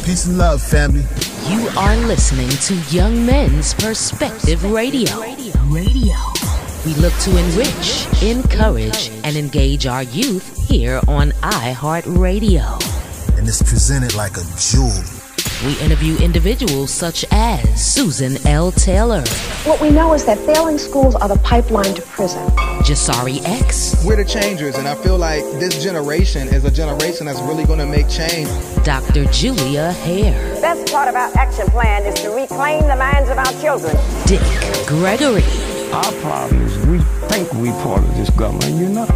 Peace and love, family. You are listening to Young Men's Perspective Radio. We look to enrich, encourage, and engage our youth here on iHeartRadio. And it's presented like a jewel. We interview individuals such as Susan L. Taylor. What we know is that failing schools are the pipeline to prison. Jasari X. We're the changers, and I feel like this generation is a generation that's really going to make change. Dr. Julia Hare. The best part of our action plan is to reclaim the minds of our children. Dick Gregory. Our problem is we think we part of this government, you're not.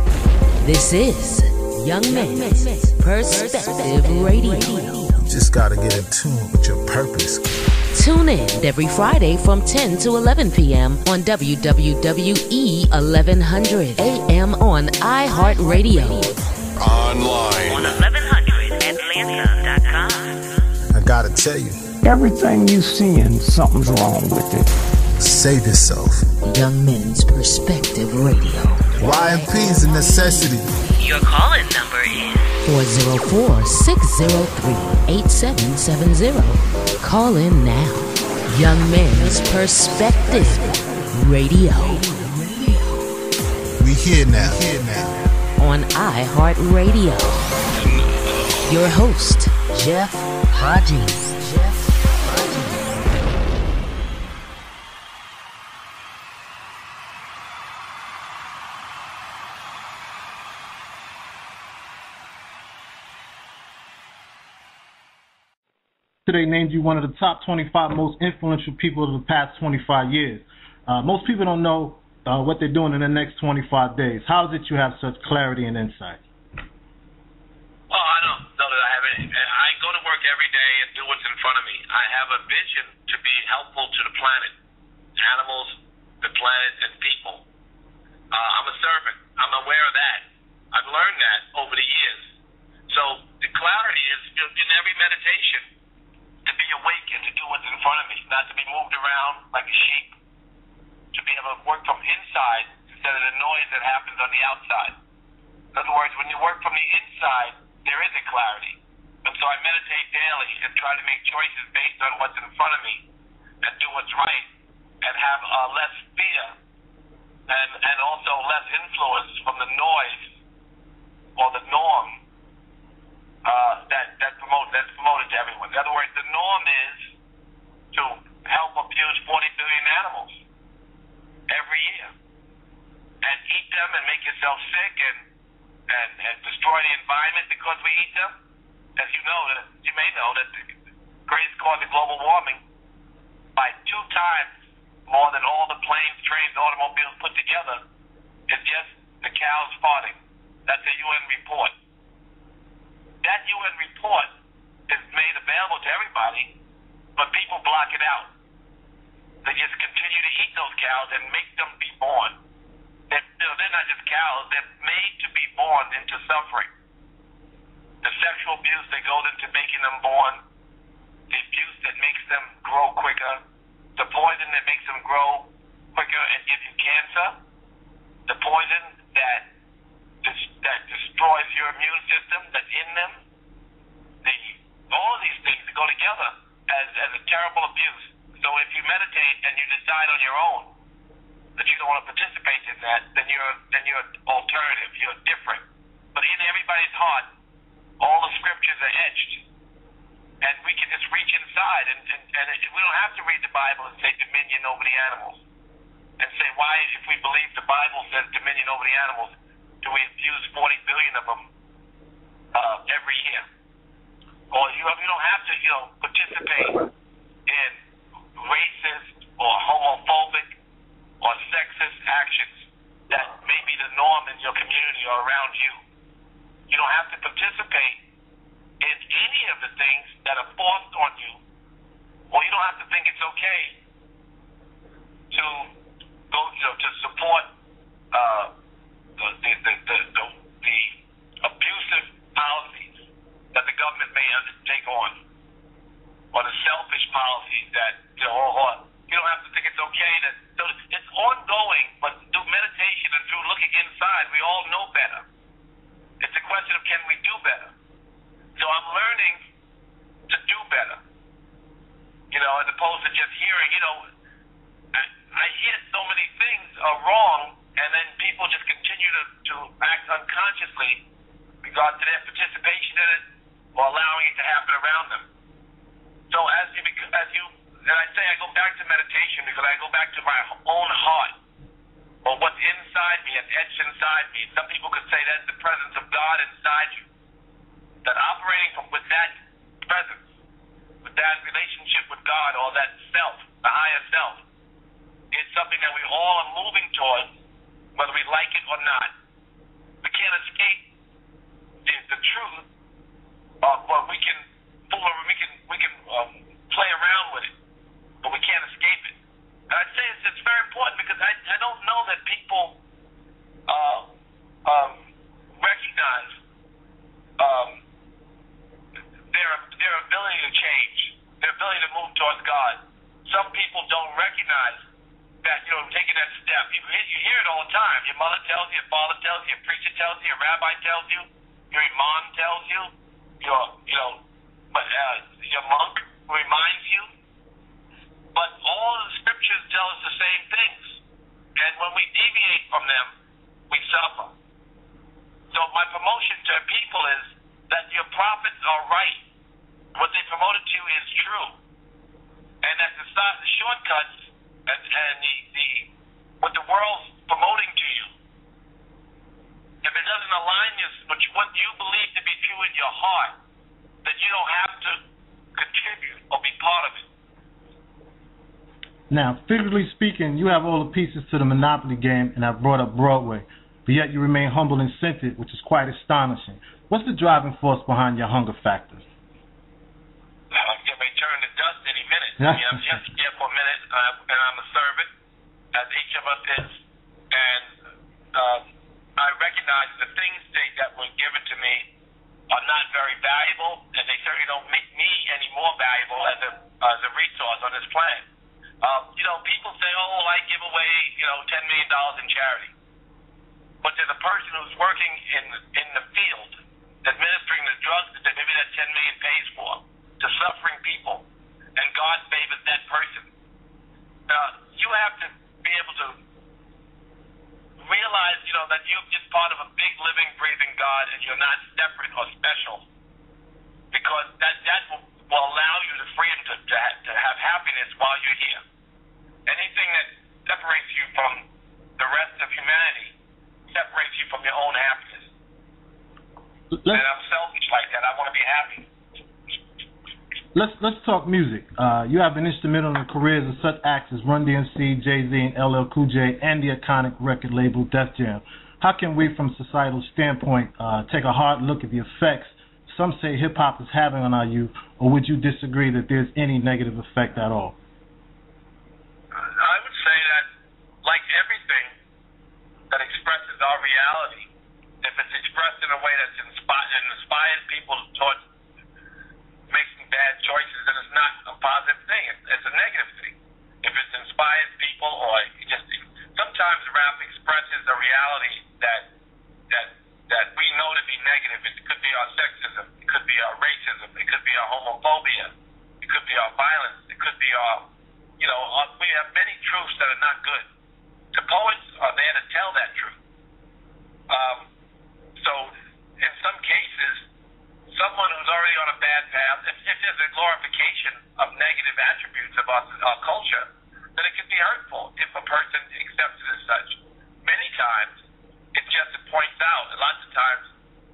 This is Young Men's Perspective Radio. Just gotta get in tune with your purpose. Tune in every Friday from 10 to 11 p.m. on WWWE 1100 AM on iHeartRadio. Online on 1100atlanta.com. I gotta tell you, everything you seeing, something's wrong with it. Save yourself. Young Men's Perspective Radio. YMP is a necessity. Your call-in number is 404-603-8770. Call in now. Young Men's Perspective Radio. We here now. On iHeartRadio. Your host, Jeff Hodges. Today named you one of the top 25 most influential people of the past 25 years. Most people don't know what they're doing in the next 25 days. How is it you have such clarity and insight? Well, I don't know that I have any. I go to work every day and do what's in front of me. I have a vision to be helpful to the planet, animals, the planet, and people. I'm a servant. I'm aware of that. I've learned that over the years. So the clarity is in every meditation, to be awake and to do what's in front of me, not to be moved around like a sheep, to be able to work from inside instead of the noise that happens on the outside. In other words, when you work from the inside, there is a clarity. And so I meditate daily and try to make choices based on what's in front of me and do what's right and have less fear and also less influence from the noise or the norm that's promoted to everyone. In other words, the norm is to help abuse 40 billion animals every year and eat them and make yourself sick and destroy the environment because we eat them. As you know, you may know that the greatest cause of global warming by 2 times more than all the planes, trains, automobiles put together is just the cows farting. That's a UN report. That UN report is made available to everybody, but people block it out. They just continue to eat those cows and make them be born. They're not just cows, they're made to be born into suffering. The sexual abuse that goes into making them born, the abuse that makes them grow quicker, the poison that makes them grow quicker and gives you cancer, the poison that destroys your immune system that's in them. All of these things go together as a terrible abuse. So if you meditate and you decide on your own that you don't want to participate in that, then you're alternative, you're different. But in everybody's heart, all the scriptures are etched, and we can just reach inside, and we don't have to read the Bible and say dominion over the animals, and say why, if we believe the Bible says dominion over the animals, do we abuse 40 billion of them every year? Or you don't have to, participate in racist or homophobic or sexist actions that may be the norm in your community or around you. You don't have to participate in any of the things that are forced on you, or you don't have to think it's okay to go, to support the abusive policies that the government may undertake on, or the selfish policies that, or you don't have to think it's okay that. So it's ongoing, but through meditation and through looking inside, we all know better. It's a question of can we do better. So I'm learning to do better. opposed to just hearing, I hear so many things are wrong, and then people just continue to act unconsciously regard to their participation in it or allowing it to happen around them. So and I say I go back to meditation because I go back to my own heart or what's inside me and etched inside me. Some people could say that's the presence of God inside you. That operating with that presence, with that relationship with God or that self, the higher self, is something that we all are moving towards, whether we like it or not. We can't escape the truth, but we can play around with it, but we can't escape it. And I'd say it's very important because I don't know that people recognize their ability to change, their ability to move towards God. Some people don't recognize that, taking that step. You hear it all the time. Your mother tells you, your father tells you, your preacher tells you, your rabbi tells you, your imam tells you, your monk reminds you. But all the scriptures tell us the same things. And when we deviate from them, we suffer. So my promotion to people is that your prophets are right. What they promoted to you is true. And that the shortcuts and what the world's promoting to you, if it doesn't align with what you believe to be true in your heart, then you don't have to contribute or be part of it. Now, figuratively speaking, you have all the pieces to the Monopoly game and have brought up Broadway, but yet you remain humble and centered, which is quite astonishing. What's the driving force behind your hunger factor? I'm getting ready to turn to dust any minute. I'm just here for a minute, and I'm a servant, as each of us is. And I recognize the things that were given to me are not very valuable, and they certainly don't make me any more valuable as a resource on this planet. People say, I give away, $10 million in charity. But there's a person who's working in the field, administering the drugs that maybe that $10 million pays for, to suffering people, and God favors that person. You have to be able to realize, that you're just part of a big, living, breathing God, and you're not separate or special, because that will allow you the freedom to have happiness while you're here. Anything that separates you from the rest of humanity separates you from your own happiness. And I'm selfish like that. I want to be happy. Let's talk music. You have been instrumental in the careers of such acts as Run DMC, Jay-Z, and LL Cool J, and the iconic record label Def Jam. How can we, from a societal standpoint, take a hard look at the effects some say hip-hop is having on our youth, or would you disagree that there's any negative effect at all? I would say that, like everything that expresses our reality, if it's expressed in a way that inspires people towards making bad choices, then it's not a positive thing. It's a negative thing. If it inspires people, or sometimes rap expresses a reality that we know to be negative. It could be our sexism, it could be our racism, it could be our homophobia, it could be our violence, it could be our, we have many truths that are not good. The poets are there to tell that truth. So in some cases, someone who's already on a bad path, if there's a glorification of negative attributes of our culture, then it can be hurtful if a person accepts it as such. Many times, it points out, lots of times,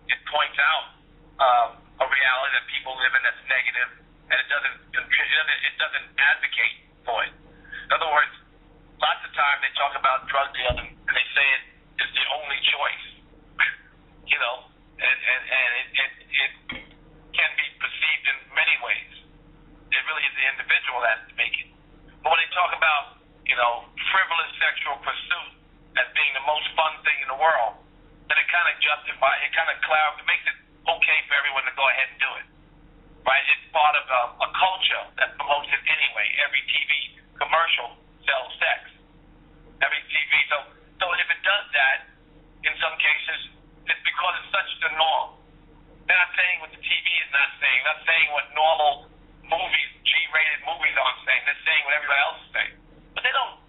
it points out a reality that people live in that's negative, and it doesn't advocate for it. In other words, lots of times they talk about drug dealing, and they say it is the only choice, and it can be perceived in many ways. It really is the individual that has to make it. But when they talk about, frivolous sexual pursuit as being the most fun thing in the world, then it kind of makes it okay for everyone to go ahead and do it. Right? It's part of a culture that promotes it anyway. Every TV commercial sells sex. Every TV. So if it does that, in some cases, it's because it's such the norm. They're not saying what the TV is not saying what normal movies, G-rated movies aren't saying. They're saying what everybody else is saying. But they don't.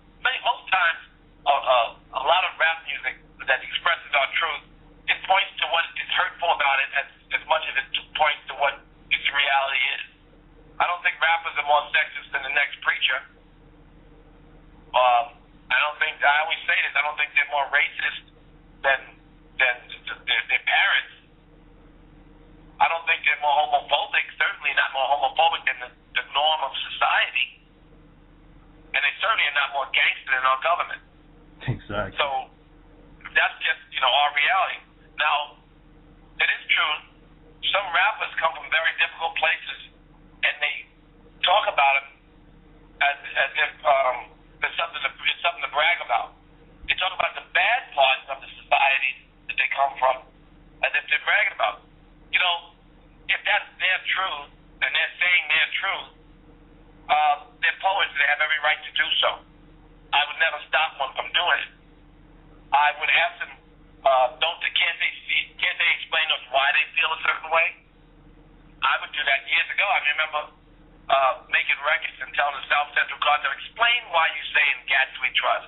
Most times, a lot of rap music that expresses our truth, it points to what is hurtful about it as much as it points to what its reality is. I don't think rappers are more sexist than the next preacher. I always say this, I don't think they're more racist than their parents. I don't think they're more homophobic, certainly not more homophobic than the norm of society. And they certainly are not more gangster than our government. Exactly. So that's just, our reality. Now, it is true, some rappers come from very difficult places, and they talk about it as if it's something to brag about. They talk about the bad parts of the society that they come from as if they're bragging about. If that's their truth, and they're saying their truth, they're poets, they have every right to do so. I would never stop one from doing it. I would ask them, can't they explain to us why they feel a certain way? I would do that years ago. I remember making records and telling the South Central Cartel, explain why you say in Gats we trust.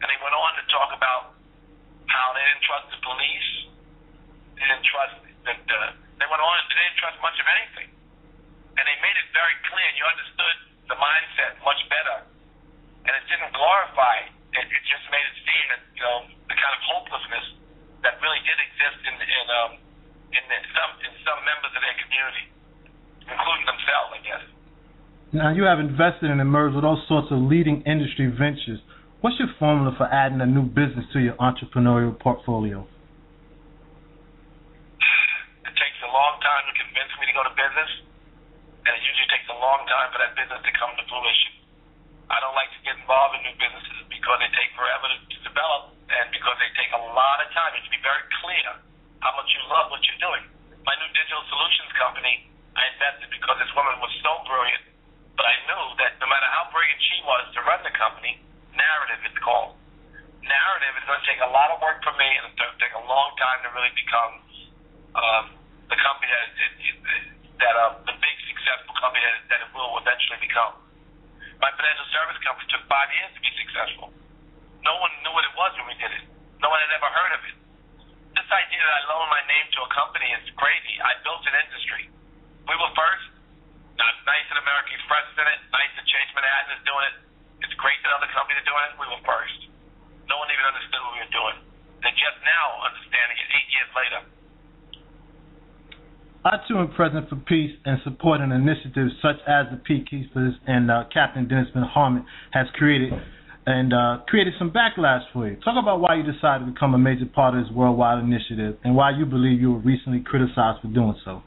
And they went on to talk about how they didn't trust the police. They didn't trust they went on and they didn't trust much of anything. And they made it very clear, and you understood the mindset much better. And it didn't glorify it. It just made it seem that, the kind of hopelessness that really did exist in some members of their community, including themselves, I guess. Now, you have invested and emerged with all sorts of leading industry ventures. What's your formula for adding a new business to your entrepreneurial portfolio? It takes a long time to convince me to go to business, and it usually takes a long time for that business to come to fruition. I don't like to get involved in new businesses because they take forever to develop, and because they take a lot of time. You have to be very clear how much you love what you're doing. My new digital solutions company, I invested because this woman was so brilliant, but I knew that no matter how brilliant she was to run the company, narrative it's called. Narrative is going to take a lot of work for me, and it's going to take a long time to really become the company the big successful company that it will eventually become. My financial service company took 5 years to be successful. No one knew what it was when we did it. No one had ever heard of it. This idea that I loan my name to a company is crazy. I built an industry. We were first. Now, it's nice that American Express is in it. Nice that Chase Manhattan is doing it. It's great that other companies are doing it. We were first. No one even understood what we were doing. They're just now understanding it 8 years later. I, too, am present for peace and supporting initiatives such as the Peacekeepers and Captain Dennis Harmon has created some backlash for you. Talk about why you decided to become a major part of this worldwide initiative and why you believe you were recently criticized for doing so.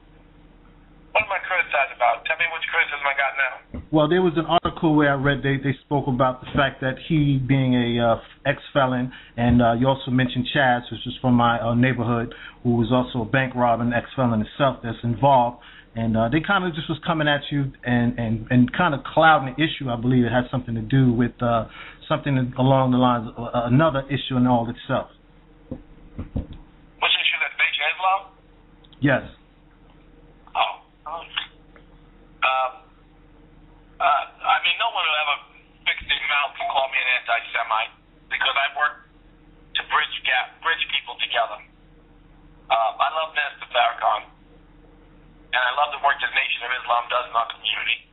What am I criticized about? Tell me which criticism I got now. Well, there was an article where I read they spoke about the fact that he being a ex-felon, and you also mentioned Chaz, which is from my neighborhood, who was also a bank robber and ex-felon himself that's involved. And they kind of just was coming at you and kind of clouding the issue. I believe it had something to do with something along the lines of another issue in all itself. Which issue, that's Nation Islam? Yes. I mean, no one will ever fix their mouth and call me an anti-Semite because I work to bridge people together. I love Minister Farrakhan, and I love the work that Nation of Islam does in our community.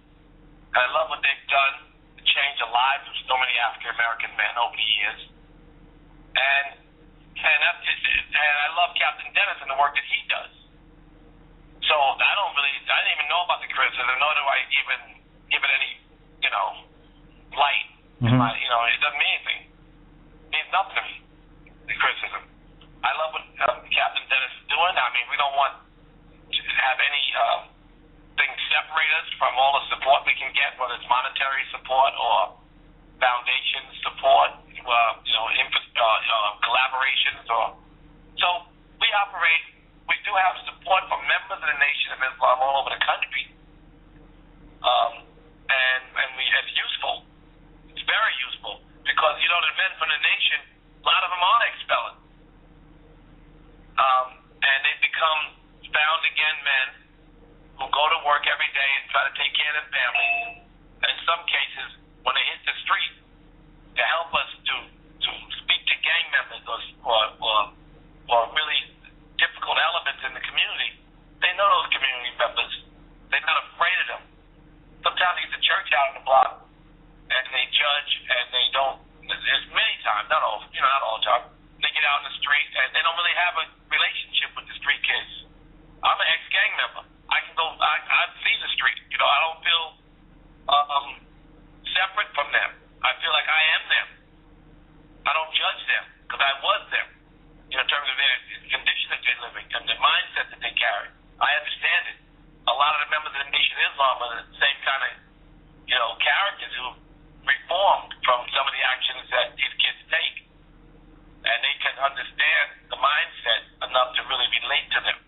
And I love what they've done to change the lives of so many African-American men over the years. And I love Captain Dennis and the work that he does. So I didn't even know about the criticism, nor do I even give it any, light. Mm-hmm. It doesn't mean anything. It means nothing to me, the criticism. I love what Captain Dennis is doing. I mean, we don't want to have any things separate us from all the support we can get, whether it's monetary support or foundation support, collaborations. So we operate. We do have support from members of the Nation of Islam all over the country. And it's useful. It's very useful because, the men from the nation, a lot of them are ex-felons. And they become found-again men who go to work every day and try to take care of their families. And in some cases, when they hit the street, to help us to speak to gang members or really difficult elements in the community, they know those community members. They're not afraid of them. Sometimes they get the church out on the block and they judge and they don't. There's many times, not all the time. They get out in the street and they don't really have a relationship with the street kids. I'm an ex-gang member. I can go. I see the street. I don't feel separate from them. I feel like I am them. I don't judge them because I was them. In terms of their condition that they're living and the mindset that they carry, I understand it. A lot of the members of the Nation of Islam are the same kind of, characters who reformed from some of the actions that these kids take, and they can understand the mindset enough to really relate to them.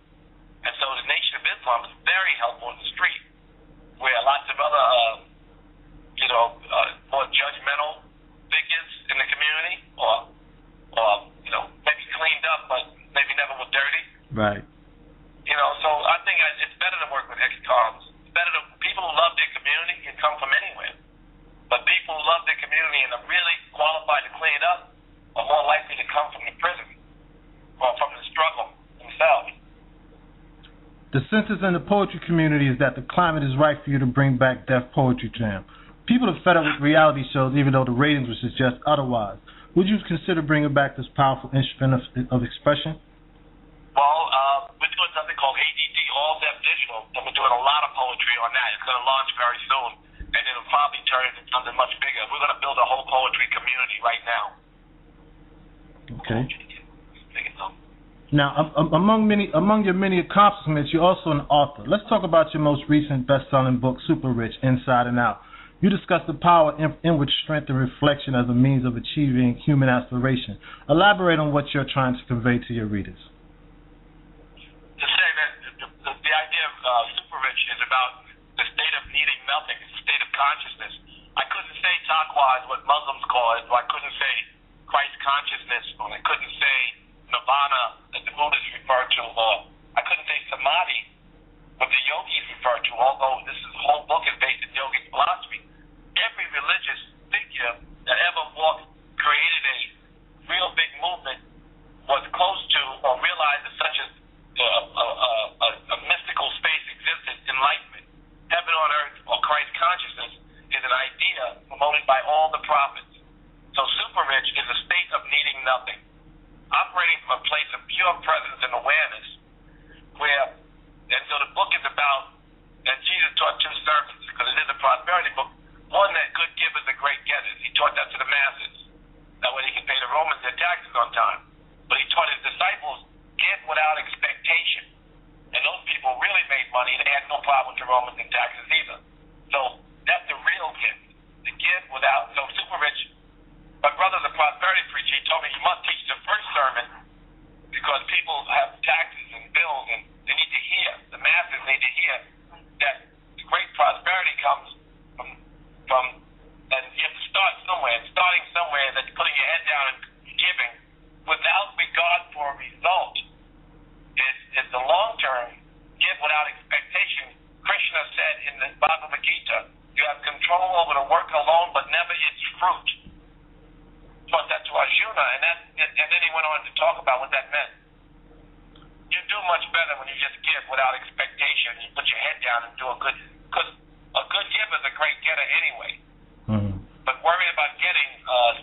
And so the Nation of Islam is very helpful in the street, where lots of other, more judgmental figures in the community, or maybe cleaned up, but maybe never were dirty. Right. So I think it's better to work with ex-cons. It's better to people who love their community can come from anywhere. But people who love their community and are really qualified to clean it up are more likely to come from the prison or from the struggle themselves. The census in the poetry community is that the climate is right for you to bring back Def Poetry Jam. People are fed up with reality shows, even though the ratings would suggest otherwise. Would you consider bringing back this powerful instrument of expression? Well, we're doing something called ADD, All Deaf Digital, and we're doing a lot of poetry on that. It's going to launch very soon, and it'll probably turn into something much bigger. We're going to build a whole poetry community right now. Okay. Now, among your many accomplishments, you're also an author. Let's talk about your most recent best-selling book, Super Rich, Inside and Out. You discuss the power of inward strength and reflection as a means of achieving human aspiration. Elaborate on what you're trying to convey to your readers. To say that the idea of Super Rich is about the state of needing nothing. It's a state of consciousness. I couldn't say taqwa is what Muslims call it, or I couldn't say Christ consciousness, or I couldn't say nirvana that the Buddhists refer to, or I couldn't say samadhi, what the yogis refer to, although this whole book is based in yogic philosophy. Every religious figure that ever walked, created a real big movement, was close to or realized that such a mystical space existed, enlightenment. Heaven on earth, or Christ consciousness, is an idea promoted by all the prophets. So Super Rich is a state of needing nothing, operating from a place of pure presence and awareness, and so the book is about, and Jesus taught two sermons, because it is a prosperity book. One, that good givers are great getters. He taught that to the masses. That way they could pay the Romans their taxes on time. But he taught his disciples, give without expectation. And those people really made money. They had no problem with the Romans and taxes either. So that's the real gift. The give without. So Super Rich, my brother's a prosperity preacher. He told me you must teach the first sermon because people have taxes and bills and they need to hear. The masses need to hear that the great prosperity comes from, and you have to start somewhere. And starting somewhere, that's putting your head down and giving without regard for a result is the long term. Give without expectation. Krishna said in the Bhagavad Gita, you have control over the work alone, but never its fruit. Taught that to Arjuna, and then he went on to talk about what that meant. You do much better when you just give without expectation. You put your head down and do a good, because a good giver is a great getter anyway. Mm-hmm. But worrying about getting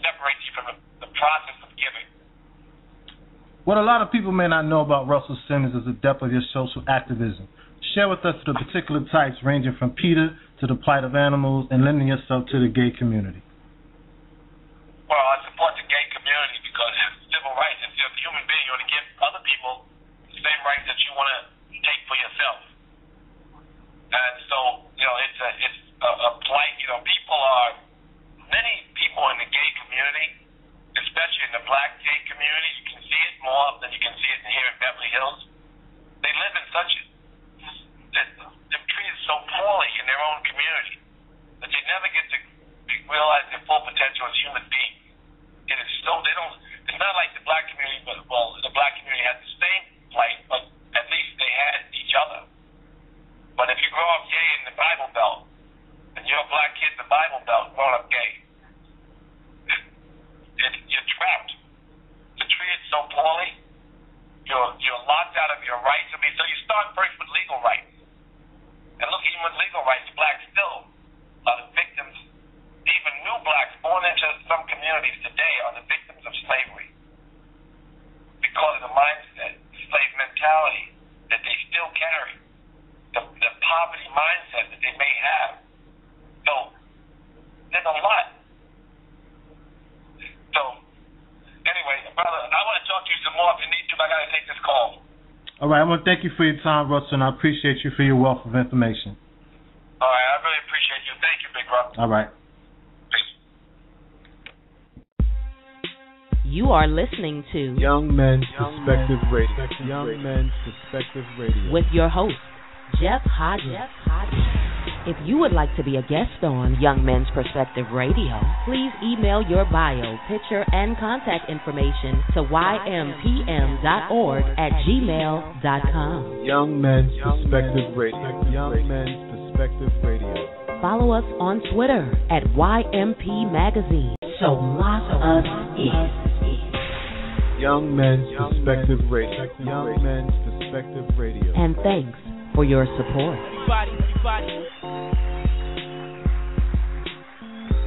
separates you from the process of giving. What a lot of people may not know about Russell Simmons is the depth of your social activism. Share with us the particular types ranging from PETA to the plight of animals and lending yourself to the gay community. Well, I support the gay community because it's civil rights. If you're a human being, you want to give other people the same rights that you want to take for yourself. And so, it's a plight. Many people in the gay community, especially in the black gay community, you can see it more than you can see it here in Beverly Hills. They live in they're treated so poorly in their own community that they never get to realize their full potential as human beings. It is it's not like the black community, the black community had the same plight, but at least they had each other. But if you grow up gay and the Bible Belt, and you're a black kid in the Bible Belt growing up gay, you're trapped. You're treated so poorly. You're locked out of your rights. I mean, so you start first with legal rights. And look, even with legal rights, blacks still are the victims. Even new blacks born into some communities today are the victims of slavery because of the mindset, the slave mentality that they still carry, the poverty mindset that they may have. So there's a lot. So anyway, brother, I want to talk to you some more if you need to, but I got to take this call. All right, I want to thank you for your time, Russell, and I appreciate you for your wealth of information. All right, I really appreciate you. Thank you, Big Russ. All right. You are listening to Young Men's Perspective Radio. Young Men's Perspective Radio. With your host, Jeff Hodges. If you would like to be a guest on Young Men's Perspective Radio, please email your bio, picture, and contact information to ympm.org@gmail.com. Young Men's Perspective Radio. Young Men's Perspective Radio. Follow us on Twitter at YMP Magazine. So lock us in. Young Men's Perspective Radio. Young Men's Perspective Radio. And thanks for your support.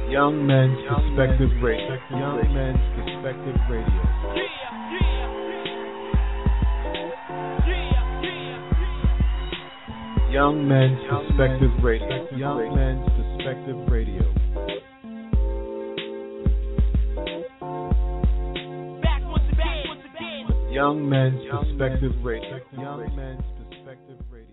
Young Men's Perspective Radio. Young Men's Perspective Radio. Young Men's Perspective Radio. Young Men's Perspective Radio. Young Men's Perspective Radio. Young Men's Perspective Radio.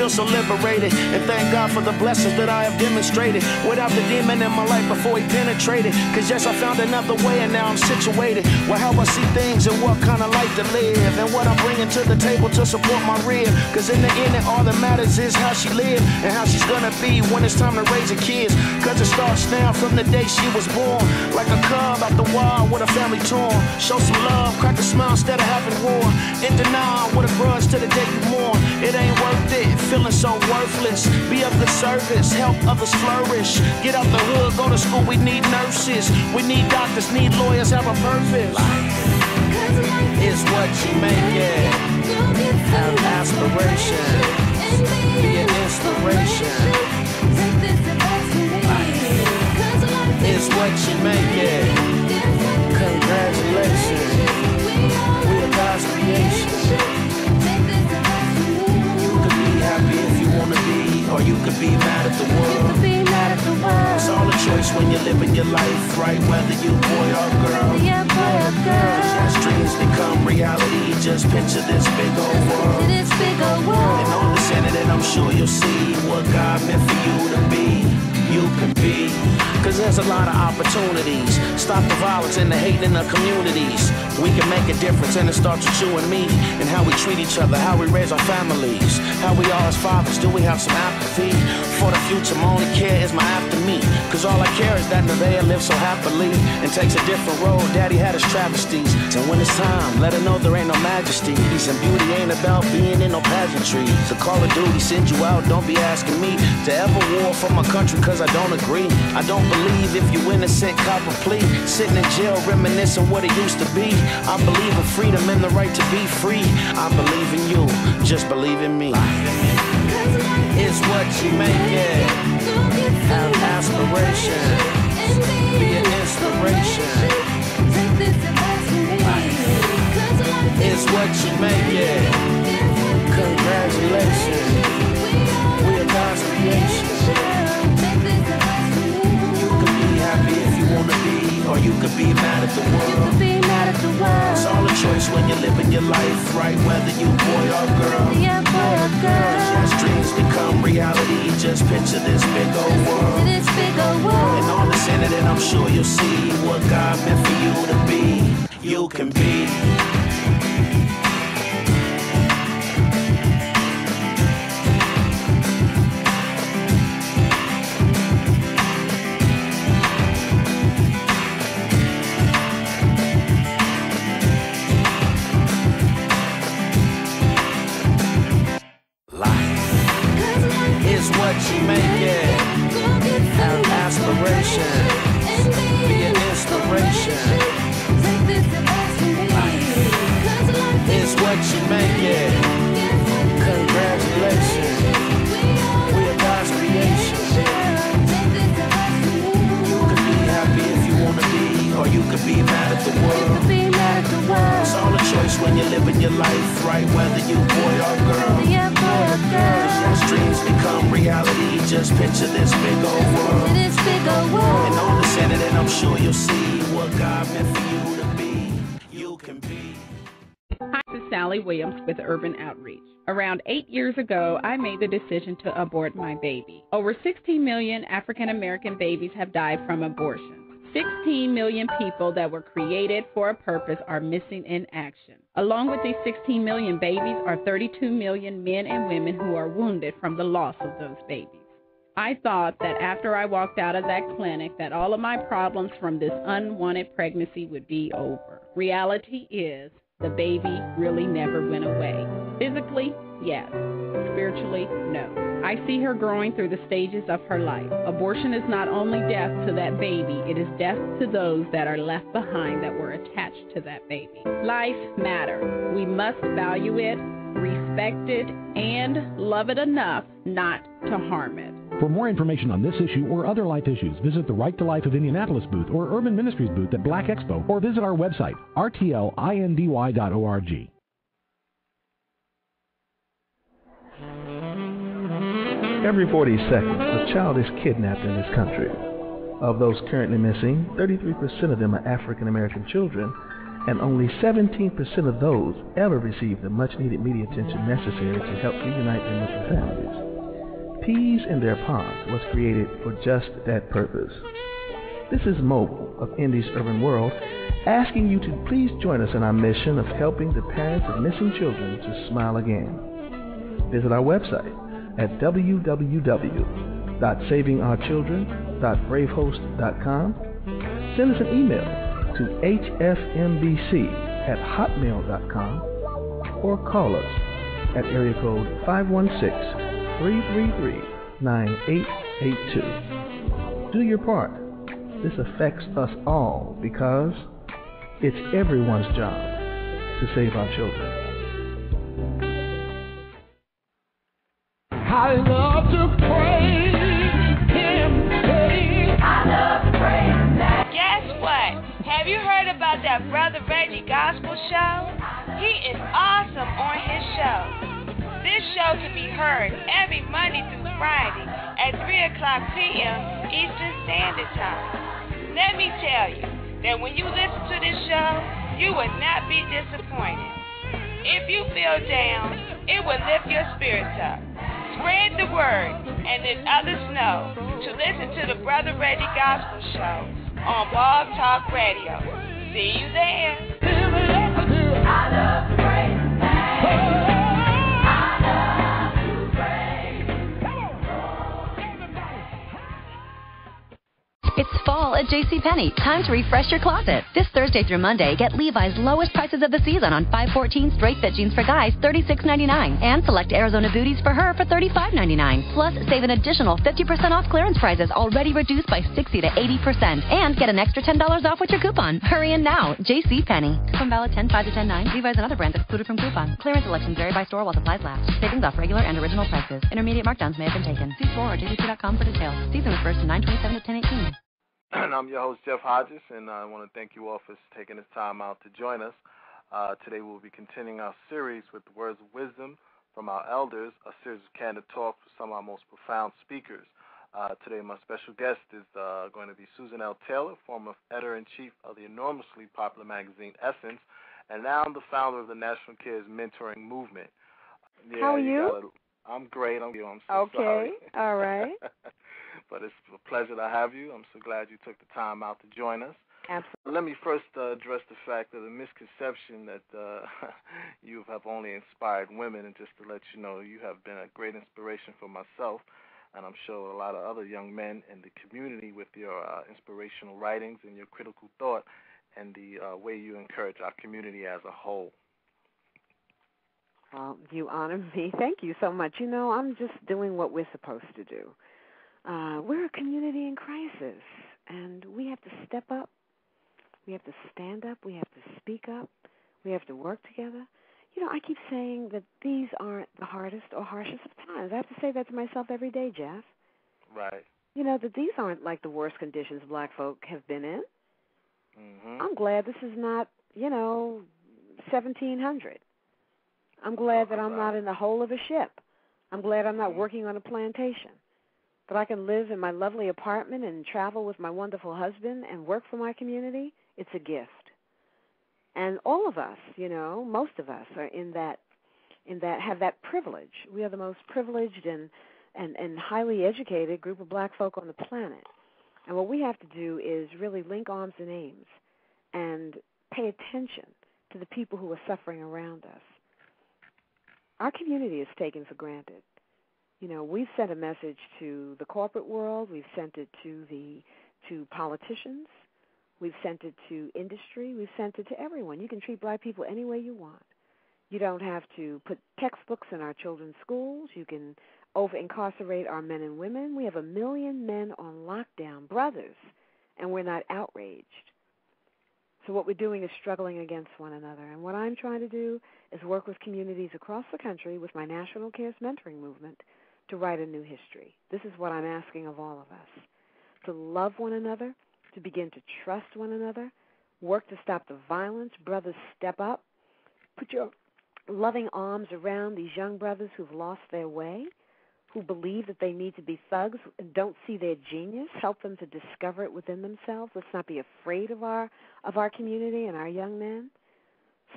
So liberated, and thank God for the blessings that I have demonstrated without the demon in my life before he penetrated. Cause yes, I found another way and now I'm situated where how I see things and what kind of life to live and what I'm bringing to the table to support my rib. Cause in the end, all that matters is how she lived and how she's gonna be when it's time to raise her kids. Cause it starts now from the day she was born, like a cub out the wild with a family torn. Show some love, crack a smile instead of having war. In denial with a grudge to the day you mourn. It ain't worth it, feeling so worthless. Be of good service, help others flourish. Get out the hood, go to school, we need nurses. We need doctors, need lawyers, have a purpose. Life is what you make it. Have aspirations, be an inspiration. Life is what you make it. Congratulations, we are God's creation. Happy if you wanna be, or you could be mad at the world. It's all a choice when you're living your life, right? Whether you boy or girl. As dreams become reality, just picture this big old world. And all this in it, and I'm sure you'll see what God meant for you to be. You can be, cause there's a lot of opportunities. Stop the violence and the hate in the communities. We can make a difference, and it starts with you and me, and how we treat each other, how we raise our families, how we are as fathers. Do we have some apathy for the future? My only care is my after me, cause all I care is that Nevaeh lives so happily and takes a different road. Daddy had his travesties, so when it's time, let her know there ain't no majesty. Peace and beauty ain't about being in no pageantry. So Call of Duty send you out, don't be asking me to ever war for my country, cause I don't agree. I don't believe if you innocent, cop a plea. Sitting in jail, reminiscing what it used to be. I believe in freedom and the right to be free. I believe in you, just believe in me. It's what you make it. Have aspirations, be an inspiration. It's what you make it. Congratulations, we are God's creation. Happy if you wanna be, or you could be mad at the world. It's all a choice when you're living your life, right? Whether you boy or girl. As dreams become reality, just picture this big old world. And all that's in it, and I'm sure you'll see what God meant for you to be. You can be. is what you make it. Congratulations, we are God's creation. You could be happy if you want to be, or you could be mad at the world. It's all a choice when you're living your life, right? Whether you boy or girl. As dreams become reality, just picture this big old world. And understand it, and I'm sure you'll see what God meant for you to be. You can be. Hi, this is Sally Williams with Urban Outreach. Around 8 years ago, I made the decision to abort my baby. Over 16 million African American babies have died from abortion. 16 million people that were created for a purpose are missing in action. Along with these 16 million babies are 32 million men and women who are wounded from the loss of those babies. I thought that after I walked out of that clinic that all of my problems from this unwanted pregnancy would be over. Reality is the baby really never went away. Physically, yes. Spiritually, no. I see her growing through the stages of her life. Abortion is not only death to that baby, it is death to those that are left behind that were attached to that baby. Life matters. We must value it, respect it, and love it enough not to harm it. For more information on this issue or other life issues, visit the Right to Life of Indianapolis booth or Urban Ministries booth at Black Expo, or visit our website, rtlindy.org. Every 40 seconds, a child is kidnapped in this country. Of those currently missing, 33% of them are African American children, and only 17% of those ever receive the much-needed media attention necessary to help reunite them with their families. Peas in Their Pods was created for just that purpose. This is Mobile of Indy's Urban World, asking you to please join us in our mission of helping the parents of missing children to smile again. Visit our website at www.savingourchildren.bravehost.com. Send us an email to hfmbc@hotmail.com or call us at area code 516-333-9882. Do your part. This affects us all because it's everyone's job to save our children. I love to praise Him. I love to praise Him. Guess what? Have you heard about that Brother Reggie Gospel Show? He is awesome on his show. This show can be heard every Monday through Friday at 3 o'clock p.m. Eastern Standard Time. Let me tell you that when you listen to this show, you will not be disappointed. If you feel down, it will lift your spirits up. Spread the word and let others know to listen to the Brother Reggie Gospel Show on Blog Talk Radio. See you there. I love to praise His name. It's fall at JCPenney. Time to refresh your closet. This Thursday through Monday, get Levi's lowest prices of the season on 514 straight fit jeans for guys, $36.99. And select Arizona booties for her for $35.99. Plus, save an additional 50% off clearance prices already reduced by 60 to 80%. And get an extra $10 off with your coupon. Hurry in now. JCPenney. Coupon valid 10/5 to 10/9. Levi's and other brands excluded from coupon. Clearance selections vary by store while supplies last. Savings off regular and original prices. Intermediate markdowns may have been taken. See store or jcp.com for details. Season refers to 9/27 to 10/18. And I'm your host, Jeff Hodges, and I want to thank you all for taking this time out to join us. Today we'll be continuing our series with the words of wisdom from our elders, a series of candid talks with some of our most profound speakers. Today my special guest is going to be Susan L. Taylor, former editor-in-chief of the enormously popular magazine Essence, and now I'm the founder of the National Kids Mentoring Movement. Yeah, how are you? I'm great. I'm so sorry. Okay, all right. But it's a pleasure to have you. I'm so glad you took the time out to join us. Absolutely. Let me first address the fact that the misconception that you have only inspired women, and just to let you know, you have been a great inspiration for myself, and I'm sure a lot of other young men in the community with your inspirational writings and your critical thought and the way you encourage our community as a whole. Well, you honor me. Thank you so much. You know, I'm just doing what we're supposed to do. We're a community in crisis, and we have to step up. We have to stand up. We have to speak up. We have to work together. I keep saying that these aren't the hardest or harshest of times. I have to say that to myself every day, Jeff. Right. That these aren't like the worst conditions black folk have been in. Mm-hmm. I'm glad this is not, 1700. I'm glad that I'm not in the hull of a ship. I'm glad I'm not working on a plantation. But I can live in my lovely apartment and travel with my wonderful husband and work for my community. It's a gift. And all of us, most of us are in that have that privilege. We are the most privileged and highly educated group of black folk on the planet. And what we have to do is really link arms and aims and pay attention to the people who are suffering around us. Our community is taken for granted. We've sent a message to the corporate world. We've sent it to politicians. We've sent it to industry. We've sent it to everyone. You can treat black people any way you want. You don't have to put textbooks in our children's schools. You can over-incarcerate our men and women. We have 1 million men on lockdown, brothers, and we're not outraged. So what we're doing is struggling against one another. And what I'm trying to do is work with communities across the country with my National Cares Mentoring Movement to write a new history. This is what I'm asking of all of us, to love one another, to begin to trust one another, work to stop the violence. Brothers, step up. Put your loving arms around these young brothers who've lost their way, who believe that they need to be thugs and don't see their genius. Help them to discover it within themselves. Let's not be afraid of our community and our young men.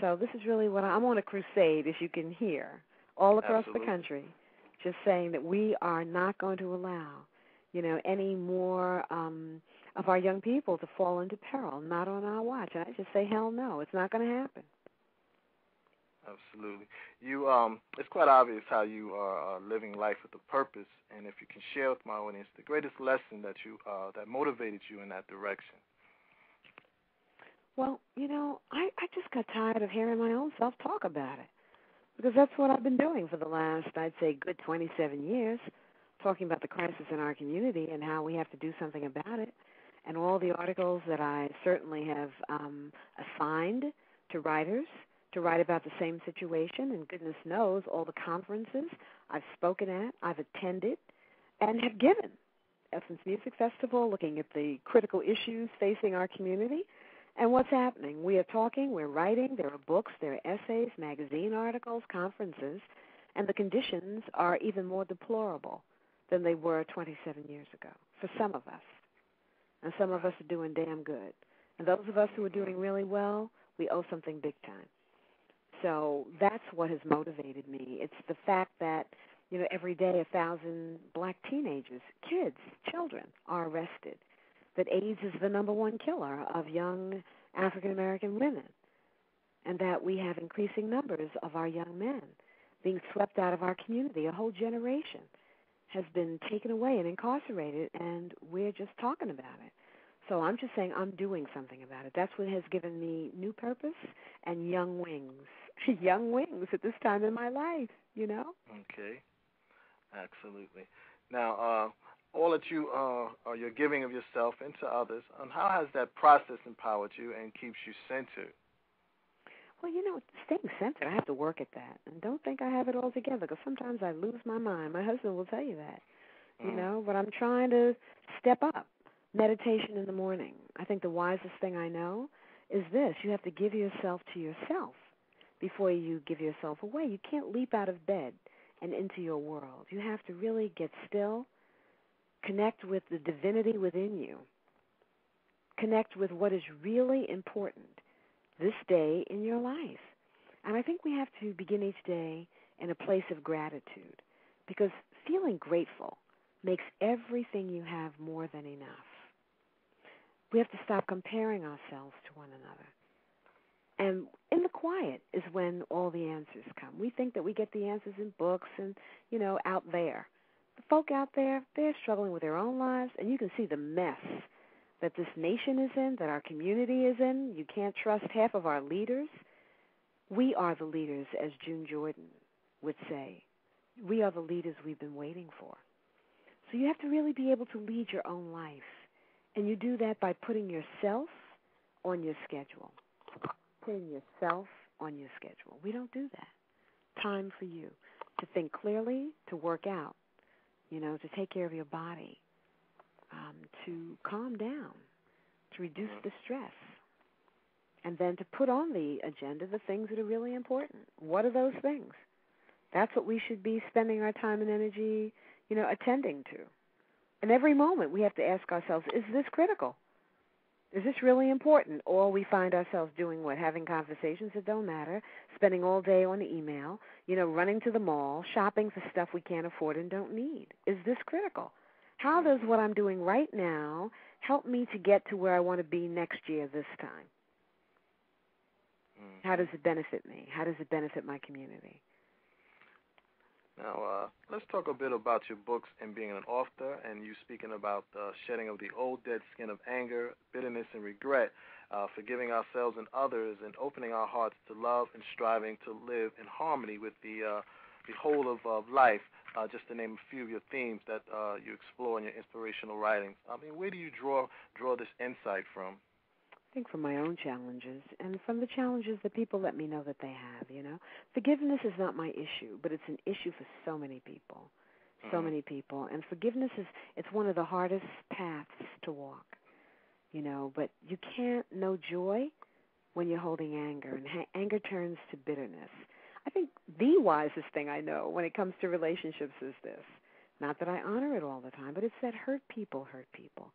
So this is really what I'm on a crusade, as you can hear, all across the country, just saying that we are not going to allow, any more of our young people to fall into peril, not on our watch. And I just say, hell no, it's not going to happen. Absolutely. It's quite obvious how you are living life with a purpose, and if you can share with my audience the greatest lesson that that motivated you in that direction. Well, I just got tired of hearing my own self talk about it, because that's what I've been doing for the last, I'd say, good 27 years, talking about the crisis in our community and how we have to do something about it, and all the articles that I certainly have assigned to writers to write about the same situation, and goodness knows all the conferences I've spoken at, I've attended, and have given. Essence Music Festival, looking at the critical issues facing our community, and what's happening. We are talking, we're writing, there are books, there are essays, magazine articles, conferences, and the conditions are even more deplorable than they were 27 years ago, for some of us. And some of us are doing damn good. And those of us who are doing really well, we owe something big time. So that's what has motivated me. It's the fact that, every day 1,000 black teenagers, kids, children are arrested, that AIDS is the #1 killer of young African-American women, and that we have increasing numbers of our young men being swept out of our community. A whole generation has been taken away and incarcerated, and we're just talking about it. So I'm just saying I'm doing something about it. That's what has given me new purpose and young wings. Young wings at this time in my life, Okay, absolutely. Now, all that you're giving of yourself and to others, how has that process empowered you and keeps you centered? Well, staying centered, I have to work at that. And don't think I have it all together, because sometimes I lose my mind. My husband will tell you that, but I'm trying to step up. Meditation in the morning. I think the wisest thing I know is this. You have to give yourself to yourself before you give yourself away. You can't leap out of bed and into your world. You have to really get still, connect with the divinity within you, connect with what is really important this day in your life. And I think we have to begin each day in a place of gratitude, because feeling grateful makes everything you have more than enough. We have to stop comparing ourselves to one another. And in the quiet is when all the answers come. We think that we get the answers in books and, out there. The folk out there, they're struggling with their own lives, and you can see the mess that this nation is in, that our community is in. You can't trust half of our leaders. We are the leaders, as June Jordan would say. We are the leaders we've been waiting for. So you have to really be able to lead your own life. And you do that by putting yourself on your schedule, putting yourself on your schedule. We don't do that. Time for you to think clearly, to work out, to take care of your body, to calm down, to reduce the stress, and then to put on the agenda the things that are really important. What are those things? That's what we should be spending our time and energy, attending to. And every moment we have to ask ourselves, is this critical? Is this really important? Or we find ourselves doing what? Having conversations that don't matter, spending all day on email, running to the mall, shopping for stuff we can't afford and don't need. Is this critical? How does what I'm doing right now help me to get to where I want to be next year this time? How does it benefit me? How does it benefit my community? Now, let's talk a bit about your books and being an author, and you speaking about the shedding of the old dead skin of anger, bitterness, and regret, forgiving ourselves and others, and opening our hearts to love and striving to live in harmony with the whole of life, just to name a few of your themes that you explore in your inspirational writings. I mean, where do you draw this insight from? I think from my own challenges and from the challenges that people let me know that they have, Forgiveness is not my issue, but it's an issue for so many people, many people. And forgiveness it's one of the hardest paths to walk, but you can't know joy when you're holding anger, and anger turns to bitterness. I think the wisest thing I know when it comes to relationships is this. Not that I honor it all the time, but it's that hurt people hurt people.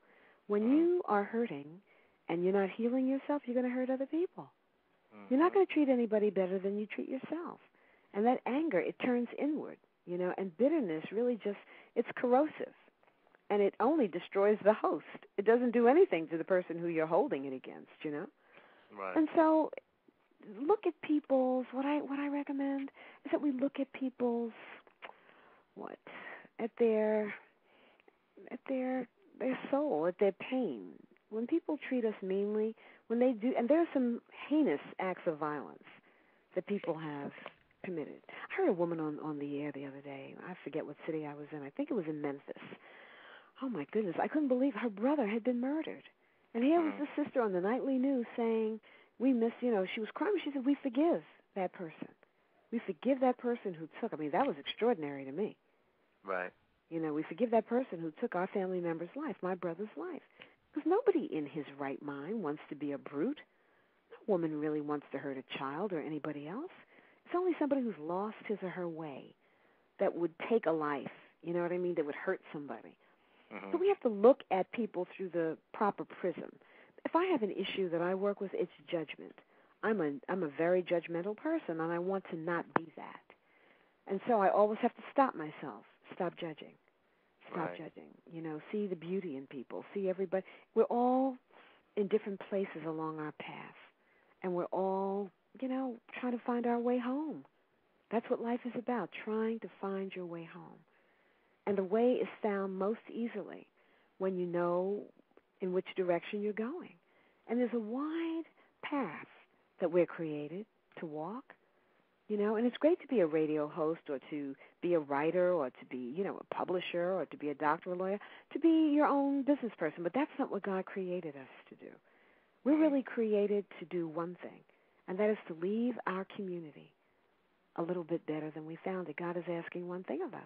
When you are hurting, and you're not healing yourself, you're going to hurt other people. You're not going to treat anybody better than you treat yourself. And that anger, it turns inward, and bitterness really it's corrosive. And it only destroys the host. It doesn't do anything to the person who you're holding it against, Right. And so look at people's, what I recommend is that we look at people's, at their soul, at their pain. When people treat us meanly, when they do, and there are some heinous acts of violence that people have committed. I heard a woman on the air the other day. I forget what city I was in. I think it was in Memphis. Oh, my goodness. I couldn't believe her brother had been murdered. And here was the sister on the nightly news saying, we miss, she was crying. She said, we forgive that person. We forgive that person who took, that was extraordinary to me. Right. We forgive that person who took our family member's life, my brother's life. Because nobody in his right mind wants to be a brute. No woman really wants to hurt a child or anybody else. It's only somebody who's lost his or her way that would take a life, that would hurt somebody. So we have to look at people through the proper prism. If I have an issue that I work with, it's judgment. I'm a very judgmental person, and I want to not be that. And so I always have to stop myself, stop judging. Stop judging, see the beauty in people, see everybody. We're all in different places along our path, and we're all, trying to find our way home. That's what life is about, trying to find your way home. And the way is found most easily when you know in which direction you're going. And there's a wide path that we're created to walk. And it's great to be a radio host or to be a writer or to be, a publisher or to be a doctor or lawyer, to be your own business person. But that's not what God created us to do. We're really created to do one thing, and that is to leave our community a little bit better than we found it. God is asking one thing of us,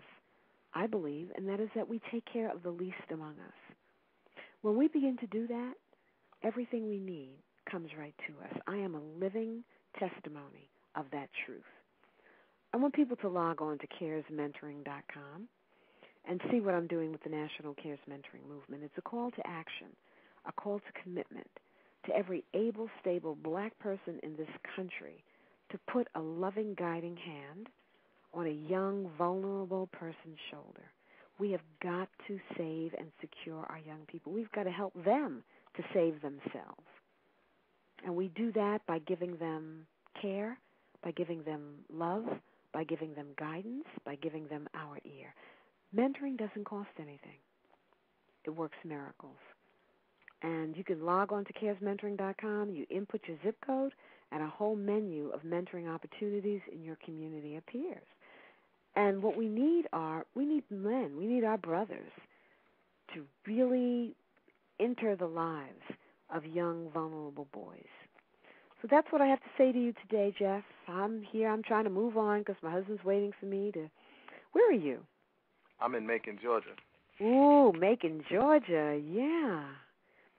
I believe, and that is that we take care of the least among us. When we begin to do that, everything we need comes right to us. I am a living testimony of that truth. I want people to log on to caresmentoring.com and see what I'm doing with the National Cares Mentoring Movement. It's a call to action, a call to commitment to every able, stable black person in this country to put a loving, guiding hand on a young, vulnerable person's shoulder. We have got to save and secure our young people. We've got to help them to save themselves. And we do that by giving them care, by giving them love, by giving them guidance, by giving them our ear. Mentoring doesn't cost anything. It works miracles. And you can log on to caresmentoring.com, you input your zip code, and a whole menu of mentoring opportunities in your community appears. And what we need men, we need our brothers to really enter the lives of young, vulnerable boys. So that's what I have to say to you today, Jeff. I'm here. I'm trying to move on because my husband's waiting for me to. Where are you? I'm in Macon, Georgia. Ooh, Macon, Georgia. Yeah.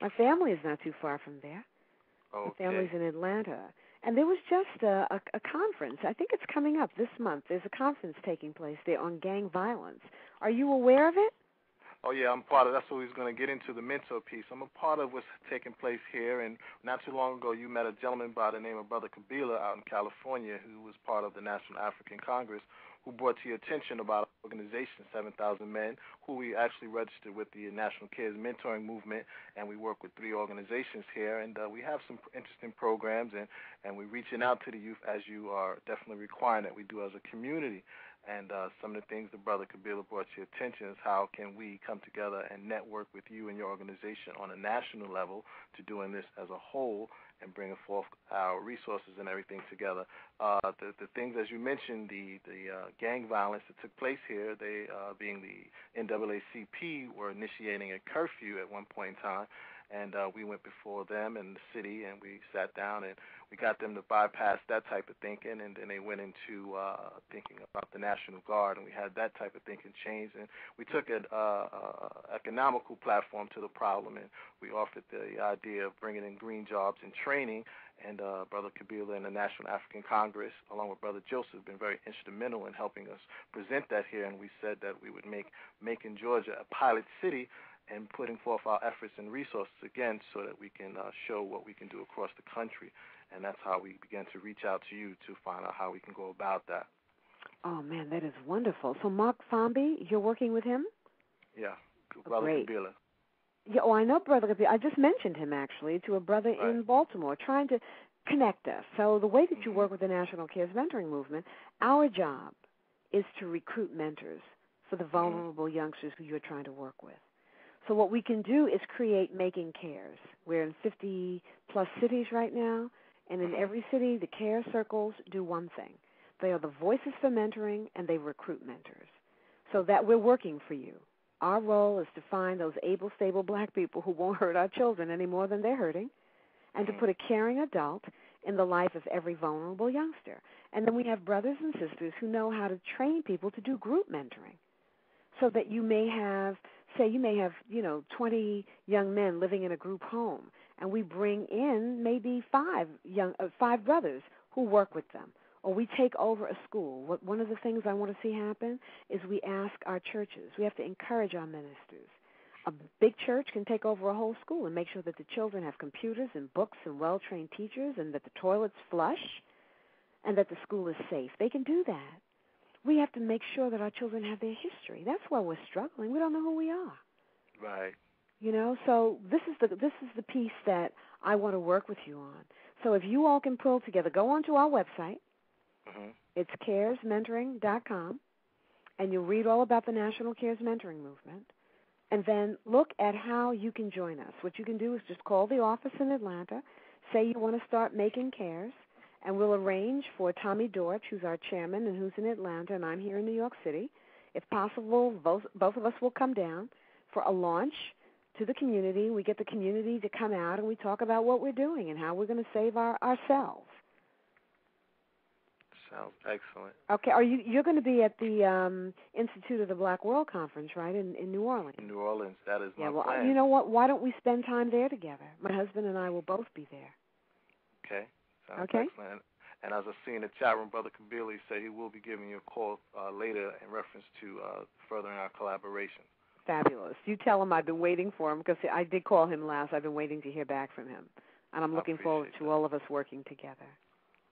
My family is not too far from there. Okay. My family's in Atlanta. And there was just a conference. I think it's coming up this month. There's a conference taking place there on gang violence. Are you aware of it? Oh, yeah, I'm part of that's what we was going to get into, the mentor piece. I'm a part of what's taking place here, and not too long ago you met a gentleman by the name of Brother Kabila out in California who was part of the National African Congress, who brought to your attention about an organization, 7,000 Men, who we actually registered with the National Kids Mentoring Movement, and we work with 3 organizations here, and we have some interesting programs, and we're reaching out to the youth as you are definitely requiring that we do as a community. And some of the things that Brother Kabila brought to your attention is how can we come together and network with you and your organization on a national level to doing this as a whole and bringing forth our resources and everything together. The things, as you mentioned, the gang violence that took place here, they being the NAACP, were initiating a curfew at one point in time. And we went before them in the city, and we sat down, and we got them to bypass that type of thinking, and then they went into thinking about the National Guard, and we had that type of thinking change. And we took an economical platform to the problem, and we offered the idea of bringing in green jobs and training, and Brother Kabila and the National African Congress, along with Brother Joseph, have been very instrumental in helping us present that here, and we said that we would make Macon, Georgia, a pilot city, and putting forth our efforts and resources again so that we can show what we can do across the country. And that's how we began to reach out to you to find out how we can go about that. Oh, man, that is wonderful. So Mark Fomby, you're working with him? Yeah, Brother Kabila. Yeah, I know Brother Kabila. I just mentioned him, actually, to a brother in Baltimore, trying to connect us. So the way that you work with the National Kids Mentoring Movement, our job is to recruit mentors for the vulnerable youngsters who you're trying to work with. So what we can do is create Making Cares. We're in 50-plus cities right now, and in every city, the care circles do one thing. They are the voices for mentoring, and they recruit mentors. So that we're working for you. Our role is to find those able, stable black people who won't hurt our children any more than they're hurting, and to put a caring adult in the life of every vulnerable youngster. And then we have brothers and sisters who know how to train people to do group mentoring, so that you may have, 20 young men living in a group home, and we bring in maybe 5 brothers who work with them, or we take over a school. One of the things I want to see happen is we ask our churches. We have to encourage our ministers. A big church can take over a whole school and make sure that the children have computers and books and well-trained teachers, and that the toilets flush, and that the school is safe. They can do that. We have to make sure that our children have their history. That's why we're struggling. We don't know who we are. Right. So this is the piece that I want to work with you on. So if you all can pull together, go onto our website. It's caresmentoring.com, and you'll read all about the National Cares Mentoring Movement, and then look at how you can join us. What you can do is just call the office in Atlanta, say you want to start Making Cares, and we'll arrange for Tommy Dortch, who's our chairman and who's in Atlanta, and I'm here in New York City. If possible, both of us will come down for a launch to the community. We get the community to come out, and we talk about what we're doing and how we're going to save ourselves. Sounds excellent. Okay, you're going to be at the Institute of the Black World Conference, right, in New Orleans? In New Orleans, that is my plan. plan. You know what? Why don't we spend time there together? My husband and I will both be there. Okay. Sounds excellent. And as I see in the chat room, Brother Kabila said he will be giving you a call later in reference to furthering our collaboration. Fabulous. You tell him I've been waiting for him, because I did call him last. I've been waiting to hear back from him. And I'm looking forward to all of us working together.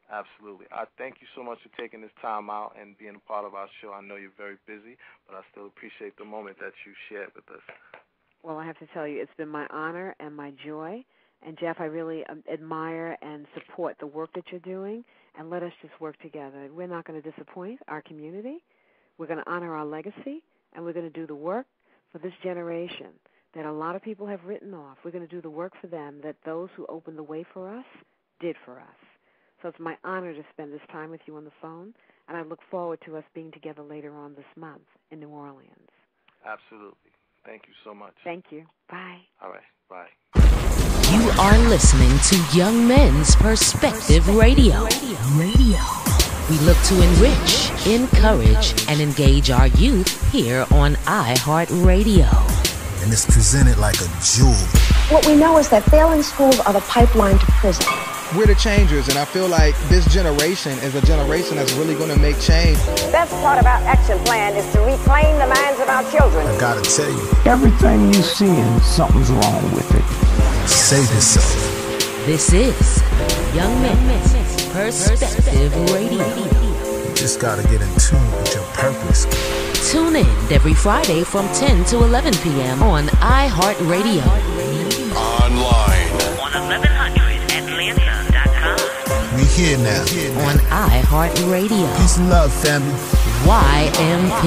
Absolutely. I thank you so much for taking this time out and being a part of our show. I know you're very busy, but I still appreciate the moment that you shared with us. Well, I have to tell you, it's been my honor and my joy. And, Jeff, I really admire and support the work that you're doing, and let us just work together. We're not going to disappoint our community. We're going to honor our legacy, and we're going to do the work for this generation that a lot of people have written off. We're going to do the work for them that those who opened the way for us did for us. So it's my honor to spend this time with you on the phone, and I look forward to us being together later on this month in New Orleans. Absolutely. Thank you so much. Thank you. Bye. All right. Bye. You are listening to Young Men's Perspective Radio. We look to enrich, encourage, and engage our youth here on iHeartRadio. And it's presented like a jewel. What we know is that failing schools are the pipeline to prison. We're the changers, and I feel like this generation is a generation that's really going to make change. The best part of our action plan is to reclaim the minds of our children. I gotta tell you, Everything you seeing, something's wrong with it. save yourself. This is Young Men's Perspective Radio. You just gotta get in tune with your purpose. Tune in every Friday from 10 to 11 p.m. on iHeartRadio. Online. On 1100atlanta.com. We here now. On iHeartRadio. Peace and love, family. YMP.